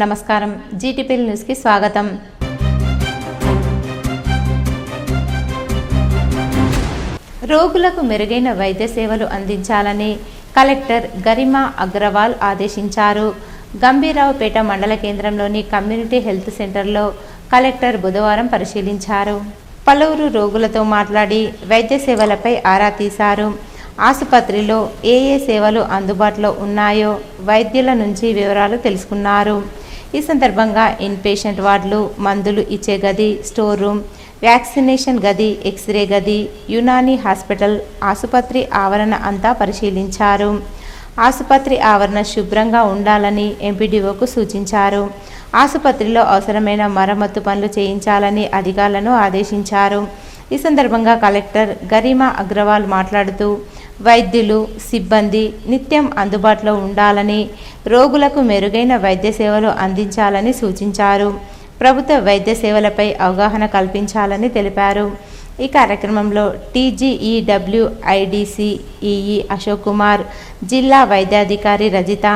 నమస్కారం. GTPL news కి స్వాగతం. రోగులకు మెరుగైన వైద్య సేవలు అందించాలని కలెక్టర్ గరిమా అగ్రవాల్ ఆదేశించారు. గంభీరావుపేట మండల కేంద్రంలోని కమ్యూనిటీ హెల్త్ సెంటర్లో కలెక్టర్ బుధవారం పరిశీలించారు. పలువురు రోగులతో మాట్లాడి వైద్య సేవలపై ఆరా తీశారు. ఆసుపత్రిలో ఏ సేవలు అందుబాటులో ఉన్నాయో వైద్యుల నుంచి వివరాలు తెలుసుకున్నారు. ఈ సందర్భంగా ఇన్పేషెంట్ వార్డులు, మందులు ఇచ్చే గది, స్టోర్ రూమ్, వ్యాక్సినేషన్ గది, ఎక్స్రే గది, యునానీ హాస్పిటల్, ఆసుపత్రి ఆవరణ అంతా పరిశీలించారు. ఆసుపత్రి ఆవరణ శుభ్రంగా ఉండాలని ఎంపీడీఓకు సూచించారు. ఆసుపత్రిలో అవసరమైన మరమ్మతు పనులు చేయించాలని అధికారులను ఆదేశించారు. ఈ సందర్భంగా కలెక్టర్ గరిమా అగ్రవాల్ మాట్లాడుతూ వైద్యులు, సిబ్బంది నిత్యం అందుబాటులో ఉండాలని, రోగులకు మెరుగైన వైద్య సేవలు అందించాలని సూచించారు. ప్రభుత్వ వైద్య సేవలపై అవగాహన కల్పించాలని తెలిపారు. ఈ కార్యక్రమంలో TGEWIDC ఈఈ అశోక్ కుమార్, జిల్లా వైద్యాధికారి రజిత,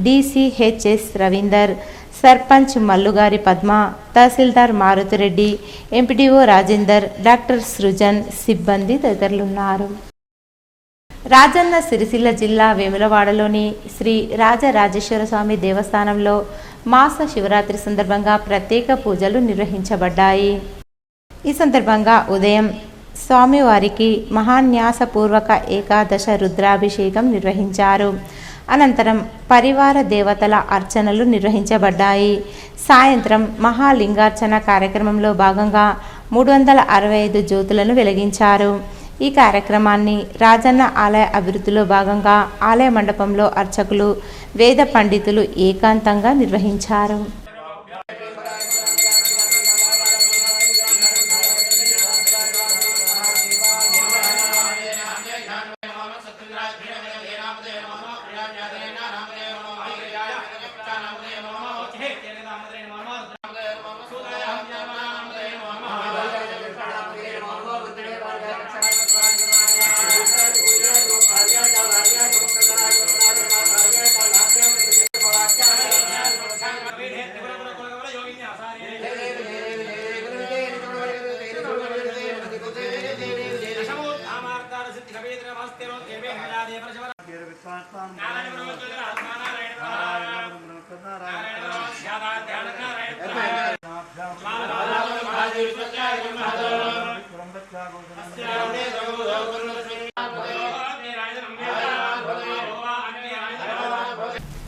DCHS రవీందర్, సర్పంచ్ మల్లుగారి పద్మ, తహసీల్దార్ మారుతిరెడ్డి, ఎంపీడీఓ రాజేందర్, డాక్టర్ సృజన్, సిబ్బంది తదితరులున్నారు. రాజన్న సిరిసిల్ల జిల్లా వేములవాడలోని శ్రీ రాజరాజేశ్వర స్వామి దేవస్థానంలో మాస శివరాత్రి సందర్భంగా ప్రత్యేక పూజలు నిర్వహించబడ్డాయి. ఈ సందర్భంగా ఉదయం స్వామివారికి మహాన్యాసపూర్వక ఏకాదశ రుద్రాభిషేకం నిర్వహించారు. అనంతరం పరివార దేవతల అర్చనలు నిర్వహించబడ్డాయి. సాయంత్రం మహాలింగార్చన కార్యక్రమంలో భాగంగా 365 జ్యోతులను వెలిగించారు. ఈ కార్యక్రమాన్ని రాజన్న ఆలయ అభివృద్ధిలో భాగంగా ఆలయ మండపంలో అర్చకులు, వేద పండితులు ఏకాంతంగా నిర్వహించారు.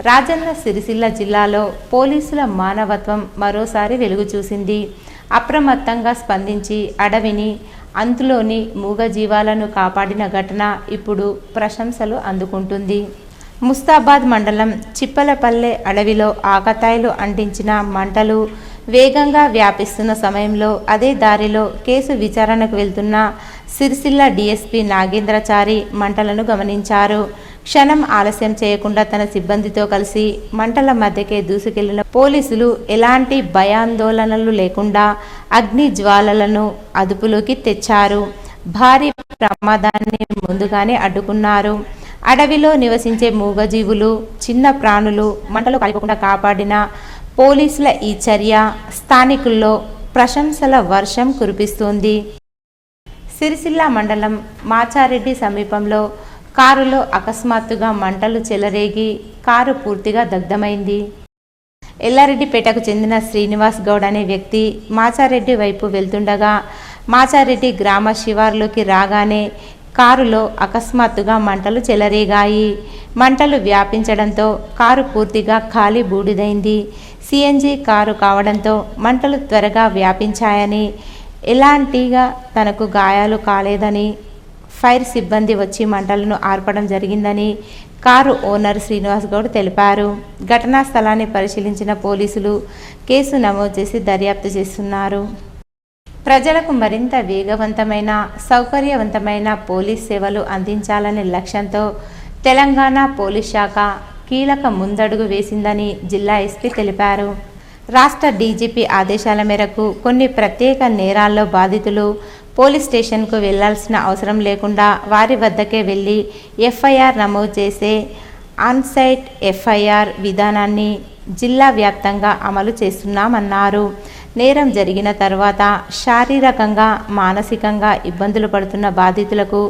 రాజన్న సిరిసిల్ల జిల్లాలో పోలీసుల మానవత్వం మరోసారి వెలుగు చూసింది. అప్రమత్తంగా స్పందించి అడవిని, అందులోని మూగజీవాలను కాపాడిన ఘటన ఇప్పుడు ప్రశంసలు అందుకుంటుంది. ముస్తాబాద్ మండలం చిప్పలపల్లె అడవిలో ఆకతాయిలు అంటించిన మంటలు వేగంగా వ్యాపిస్తున్న సమయంలో అదే దారిలో కేసు విచారణకు వెళ్తున్న సిరిసిల్ల DSP నాగేంద్రచారి మంటలను గమనించారు. క్షణం ఆలస్యం చేయకుండా తన సిబ్బందితో కలిసి మంటల మధ్యకే దూసుకెళ్లిన పోలీసులు ఎలాంటి భయాందోళనలు లేకుండా అగ్ని జ్వాలలను అదుపులోకి తెచ్చారు. భారీ ప్రమాదాన్ని ముందుగానే అడ్డుకున్నారు. అడవిలో నివసించే మూగజీవులు, చిన్న ప్రాణులు మంటలు కాలిపోకుండా కాపాడిన పోలీసుల ఈ చర్య స్థానికుల్లో ప్రశంసల వర్షం కురిపిస్తోంది. సిరిసిల్ల మండలం మాచారెడ్డి సమీపంలో కారులో అకస్మాత్తుగా మంటలు చెలరేగి కారు పూర్తిగా దగ్ధమైంది. ఎల్లారెడ్డిపేటకు చెందిన శ్రీనివాస్ గౌడ్ అనే వ్యక్తి మాచారెడ్డి వైపు వెళ్తుండగా మాచారెడ్డి గ్రామ శివార్లోకి రాగానే కారులో అకస్మాత్తుగా మంటలు చెలరేగాయి. మంటలు వ్యాపించడంతో కారు పూర్తిగా ఖాళీ బూడిదైంది. CNG కారు కావడంతో మంటలు త్వరగా వ్యాపించాయని, ఎలాంటిగా తనకు గాయాలు కాలేదని, ఫైర్ సిబ్బంది వచ్చి మంటలను ఆర్పడం జరిగిందని కారు ఓనర్ శ్రీనివాస్ గౌడ్ తెలిపారు. ఘటనా స్థలాన్ని పరిశీలించిన పోలీసులు కేసు నమోదు చేసి దర్యాప్తు చేస్తున్నారు. ప్రజలకు మరింత వేగవంతమైన, సౌకర్యవంతమైన పోలీస్ సేవలు అందించాలనే లక్ష్యంతో తెలంగాణ పోలీస్ శాఖ కీలక ముందడుగు వేసిందని జిల్లా SP తెలిపారు. రాష్ట్ర DGP ఆదేశాల మేరకు కొన్ని ప్రత్యేక నేరాల్లో బాధితులు పోలీస్ స్టేషన్కు వెళ్లాల్సిన అవసరం లేకుండా వారి వద్దకే వెళ్ళి FIR నమోదు చేసే ఆన్సైట్ FIR విధానాన్ని జిల్లా వ్యాప్తంగా అమలు చేస్తున్నామన్నారు. నేరం జరిగిన తర్వాత శారీరకంగా మానసికంగా ఇబ్బందులు పడుతున్న బాధితులకు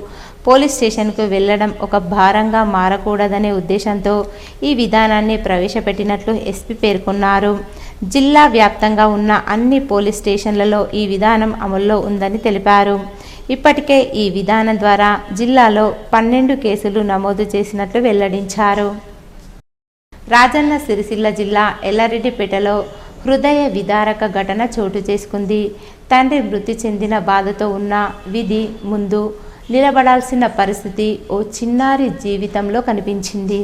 పోలీస్ స్టేషన్కు వెళ్లడం ఒక భారంగా మారకూడదనే ఉద్దేశంతో ఈ విధానాన్ని ప్రవేశపెట్టినట్లు ఎస్పీ పేర్కొన్నారు. జిల్లా వ్యాప్తంగా ఉన్న అన్ని పోలీస్ స్టేషన్లలో ఈ విధానం అమల్లో ఉందని తెలిపారు. ఇప్పటికే ఈ విధానం ద్వారా జిల్లాలో 12 కేసులు నమోదు చేసినట్లు వెల్లడించారు. రాజన్న సిరిసిల్ల జిల్లా ఎల్లారెడ్డిపేటలో హృదయ విదారక ఘటన చోటు చేసుకుంది. తండ్రి మృతి చెందిన బాధతో ఉన్న విధి ముందు నిలబడాల్సిన పరిస్థితి ఓ చిన్నారి జీవితంలో కనిపించింది.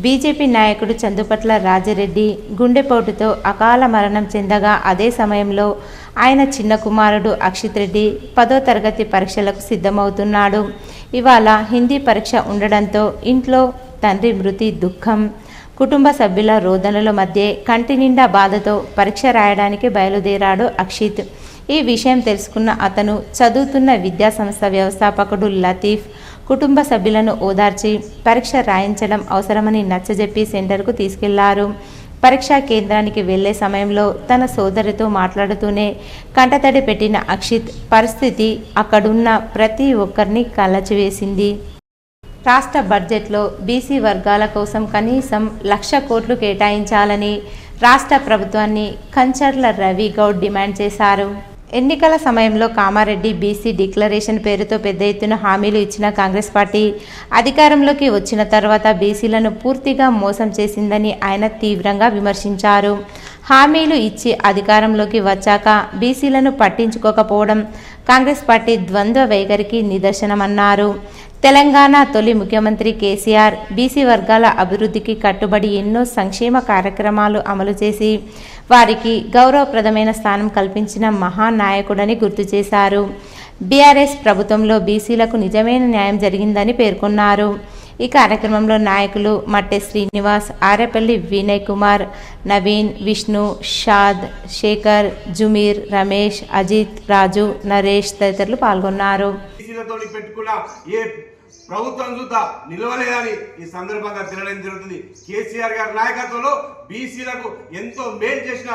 బీజేపీ నాయకుడు చందుపట్ల రాజిరెడ్డి గుండెపోటుతో అకాల మరణం చెందగా అదే సమయంలో ఆయన చిన్న కుమారుడు అక్షిత్ రెడ్డి 10వ తరగతి పరీక్షలకు సిద్ధమవుతున్నాడు. ఇవాళ హిందీ పరీక్ష ఉండడంతో ఇంట్లో తండ్రి మృతి దుఃఖం, కుటుంబ సభ్యుల రోదనల మధ్య కంటి నిండా బాధతో పరీక్ష రాయడానికి బయలుదేరాడు అక్షిత్. ఈ విషయం తెలుసుకున్న అతను చదువుతున్న విద్యాసంస్థ వ్యవస్థాపకుడు లతీఫ్ కుటుంబ సభ్యులను ఓదార్చి పరీక్ష రాయించడం అవసరమని నచ్చజెప్పి సెంటర్కు తీసుకెళ్లారు. పరీక్షా కేంద్రానికి వెళ్లే సమయంలో తన సోదరితో మాట్లాడుతూనే కంటతడి పెట్టిన అక్షిత్ పరిస్థితి అక్కడున్న ప్రతి ఒక్కరిని కలచివేసింది. రాష్ట్ర బడ్జెట్లో బీసీ వర్గాల కోసం కనీసం 1,00,000 కోట్లు కేటాయించాలని రాష్ట్ర ప్రభుత్వాన్ని కంచర్ల రవి గౌడ్ డిమాండ్ చేశారు. ఎన్నికల సమయంలో కామారెడ్డి బీసీ డిక్లరేషన్ పేరుతో పెద్ద ఎత్తున హామీలు ఇచ్చిన కాంగ్రెస్ పార్టీ అధికారంలోకి వచ్చిన తర్వాత బీసీలను పూర్తిగా మోసం చేసిందని ఆయన తీవ్రంగా విమర్శించారు. హామీలు ఇచ్చి అధికారంలోకి వచ్చాక బీసీలను పట్టించుకోకపోవడం కాంగ్రెస్ పార్టీ ద్వంద్వ వైఖరికి నిదర్శనమన్నారు. తెలంగాణ తొలి ముఖ్యమంత్రి కేసీఆర్ బీసీ వర్గాల అభివృద్ధికి కట్టుబడి ఎన్నో సంక్షేమ కార్యక్రమాలు అమలు చేసి వారికి గౌరవప్రదమైన స్థానం కల్పించిన మహానాయకుడని గుర్తు చేశారు. బీఆర్ఎస్ ప్రభుత్వంలో బీసీలకు నిజమైన న్యాయం జరిగిందని పేర్కొన్నారు. ఈ కార్యక్రమంలో నాయకులు మట్టె శ్రీనివాస్, ఆరేపల్లి వినయ్ కుమార్, నవీన్, విష్ణు, షాద్, శేఖర్, జుమీర్, రమేష్, అజిత్, రాజు, నరేష్ తదితరులు పాల్గొన్నారు. ప్రభుత్వం చూద్దా నిలవలేదని ఈ సందర్భంగా తినడం జరుగుతుంది. కేసీఆర్ గారి నాయకత్వంలో బీసీలకు ఎంతో మేలు చేసిన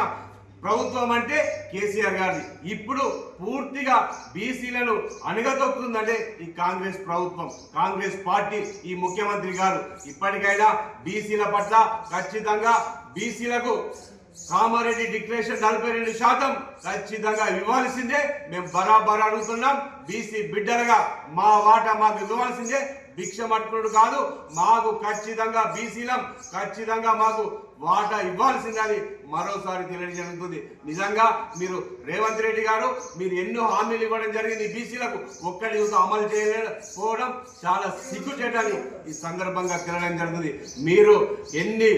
ప్రభుత్వం అంటే కేసీఆర్ గారిది. ఇప్పుడు పూర్తిగా బీసీలను అణగదొక్కుతుందంటే ఈ కాంగ్రెస్ ప్రభుత్వం, కాంగ్రెస్ పార్టీ, ఈ ముఖ్యమంత్రి గారు. ఇప్పటికైనా బీసీల పట్ల ఖచ్చితంగా బీసీలకు కామారెడ్డి డిక్లరేషన్ 42% ఖచ్చితంగా ఇవ్వాల్సిందే. మేము బరాబర్ అడుగుతున్నాం. బీసీ బిడ్డలుగా మా వాటా మాకు ఇవ్వాల్సిందే. భిక్ష మట్టుడు కాదు, మాకు ఖచ్చితంగా బీసీలం ఖచ్చితంగా మాకు వాటా ఇవ్వాల్సిందని మరోసారి తెలియజేస్తుంది. నిజంగా మీరు రేవంత్ రెడ్డి గారు మీరు ఎన్నో హామీలు ఇవ్వడం జరిగింది బీసీలకు, ఒక్కడి అమలు చేయకపోవడం చాలా సిగ్గుచేటని ఈ సందర్భంగా తెలియడం జరుగుతుంది. మీరు ఎన్ని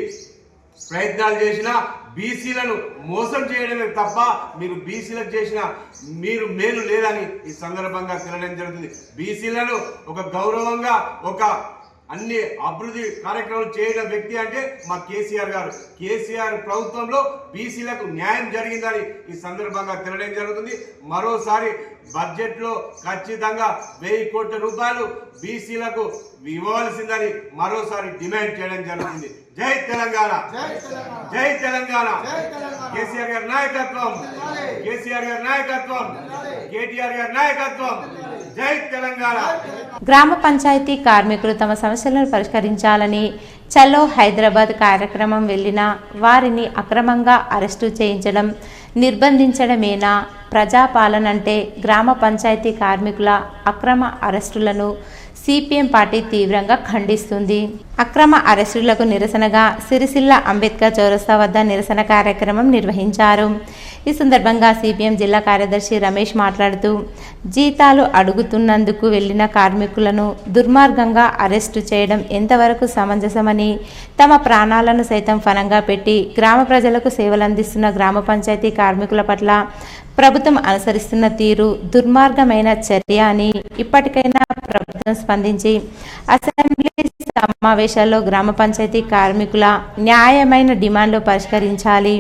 ప్రయత్నాలు చేసినా బీసీలను మోసం చేయడమే తప్ప మీరు బీసీలకు చేసిన మీరు మేలు లేదని ఈ సందర్భంగా తెలియడం జరుగుతుంది. బీసీలను ఒక గౌరవంగా ఒక అన్ని అభివృద్ధి కార్యక్రమాలు చేయడం వ్యక్తి అంటే మా కేసీఆర్ గారు. కేసీఆర్ ప్రభుత్వంలో బీసీలకు న్యాయం జరిగిందని ఈ సందర్భంగా తెలియడం జరుగుతుంది. మరోసారి బడ్జెట్లో ఖచ్చితంగా 1,000 కోట్ల రూపాయలు బీసీలకు ఇవ్వాల్సిందని మరోసారి డిమాండ్ చేయడం జరుగుతుంది. జై తెలంగాణ, జై తెలంగాణ. కేసీఆర్ గారి నాయకత్వం, కేసీఆర్ గారి నాయకత్వం, కేటీఆర్ గారి నాయకత్వం. జై తెలంగాణ. గ్రామ పంచాయతీ కార్మికులు తమ సమస్యలను పరిష్కరించాలని చలో హైదరాబాద్ కార్యక్రమం వెళ్లిన వారిని అక్రమంగా అరెస్టు చేయించడం, నిర్బంధించడమేనా ప్రజాపాలనంటే? గ్రామ పంచాయతీ కార్మికుల అక్రమ అరెస్టులను సిపిఎం పార్టీ తీవ్రంగా ఖండిస్తుంది. అక్రమ అరెస్టులకు నిరసనగా సిరిసిల్ల అంబేద్కర్ చౌరస్తా వద్ద నిరసన కార్యక్రమం నిర్వహించారు. ఈ సందర్భంగా సిపిఎం జిల్లా కార్యదర్శి రమేష్ మాట్లాడుతూ, జీతాలు అడుగుతున్నందుకు వెళ్లిన కార్మికులను దుర్మార్గంగా అరెస్టు చేయడం ఎంతవరకు సమంజసమని, తమ ప్రాణాలను సైతం ఫలంగా పెట్టి గ్రామ ప్రజలకు సేవలందిస్తున్న గ్రామ పంచాయతీ కార్మికుల పట్ల ప్రభుత్వం అనుసరిస్తున్న తీరు దుర్మార్గమైన చర్య అని ఇప్పటికైనా ప్రభుత్వం స్పందించి అసెంబ్లీ సమావేశాల్లో గ్రామ పంచాయతీ కార్మికుల న్యాయమైన డిమాండ్లు పరిష్కరించాలి.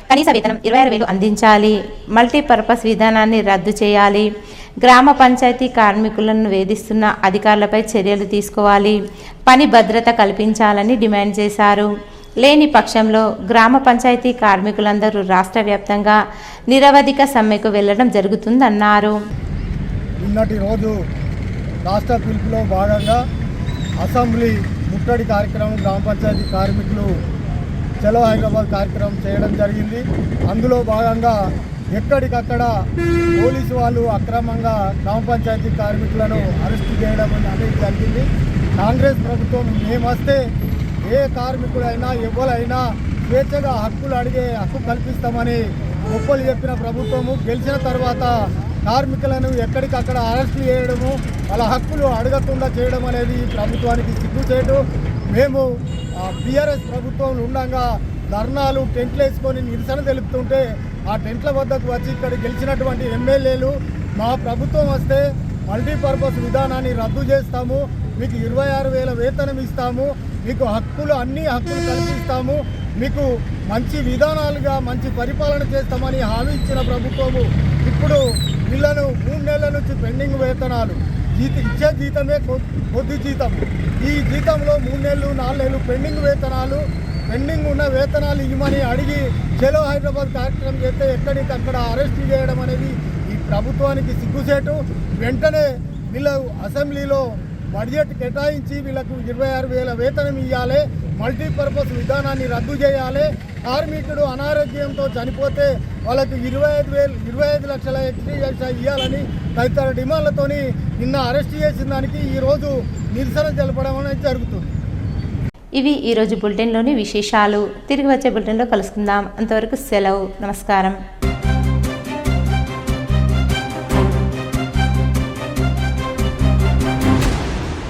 కనీస వేతనం 26,000 అందించాలి. మల్టీపర్పస్ విధానాన్ని రద్దు చేయాలి. గ్రామ పంచాయతీ కార్మికులను వేధిస్తున్న అధికారులపై చర్యలు తీసుకోవాలి. పని భద్రత కల్పించాలని డిమాండ్ చేశారు. లేని పక్షంలో గ్రామ పంచాయతీ కార్మికులందరూ రాష్ట్ర వ్యాప్తంగా నిరవధిక సమ్మెకు వెళ్లడం జరుగుతుందన్నారు. నిన్నటి రోజు రాష్ట్ర పిలుపులో భాగంగా అసెంబ్లీ ముట్టడి కార్యక్రమం గ్రామ పంచాయతీ కార్మికులు చలో హైదరాబాద్ కార్యక్రమం చేయడం జరిగింది. అందులో భాగంగా ఎక్కడికక్కడ పోలీసు వాళ్ళు అక్రమంగా గ్రామ పంచాయతీ కార్మికులను అరెస్టు చేయడం అనేది జరిగింది. కాంగ్రెస్ ప్రభుత్వం మేమొస్తే ఏ కార్మికుడైనా ఎవరైనా స్వేచ్ఛగా హక్కులు అడిగే హక్కు కల్పిస్తామని గొప్పలు చెప్పిన ప్రభుత్వము గెలిచిన తర్వాత కార్మికులను ఎక్కడికక్కడ అరెస్టు చేయడము, వాళ్ళ హక్కులు అడగకుండా చేయడం అనేది ప్రభుత్వానికి సిగ్గుచేటు. మేము బీఆర్ఎస్ ప్రభుత్వం ఉండగా ధర్నాలు టెంట్లు వేసుకొని నిరసన తెలుపుతుంటే ఆ టెంట్ల వద్దకు వచ్చి ఇక్కడ గెలిచినటువంటి ఎమ్మెల్యేలు మా ప్రభుత్వం వస్తే మల్టీపర్పస్ విధానాన్ని రద్దు చేస్తాము, మీకు 26,000 వేతనం ఇస్తాము, మీకు అన్ని హక్కులు కల్పిస్తాము, మీకు మంచి విధానాలుగా మంచి పరిపాలన చేస్తామని హామీ ఇచ్చిన ప్రభుత్వము ఇప్పుడు వీళ్ళను 3 నెలల నుంచి పెండింగ్ వేతనాలు ఇచ్చే జీతమే కొద్ది జీతం. ఈ జీతంలో 3 నెలలు 4 నెలలు పెండింగ్ ఉన్న వేతనాలు ఇవ్వమని అడిగి చలో హైదరాబాద్ కార్యక్రమం చేస్తే ఎక్కడికక్కడ అరెస్టు చేయడం అనేది ఈ ప్రభుత్వానికి సిగ్గుచేటు. వెంటనే వీళ్ళు అసెంబ్లీలో బడ్జెట్ కేటాయించి వీళ్ళకు 26,000 వేతనం ఇవ్వాలి, మల్టీపర్పస్ విధానాన్ని రద్దు చేయాలి. కార్మికుడు అనారోగ్యంతో చనిపోతే వాళ్ళకి 25 లక్షల ఎక్స్ట్రా ఇవ్వాలని తదితర డిమాండ్లతోని నిన్న అరెస్ట్ చేసిన దానికి ఈరోజు నిరసన తెలపడం అనేది జరుగుతుంది. ఇవి ఈరోజు బులెటిన్లోని విశేషాలు. తిరిగి వచ్చే బులెటిన్లో కలుసుకుందాం. అంతవరకు సెలవు. నమస్కారం.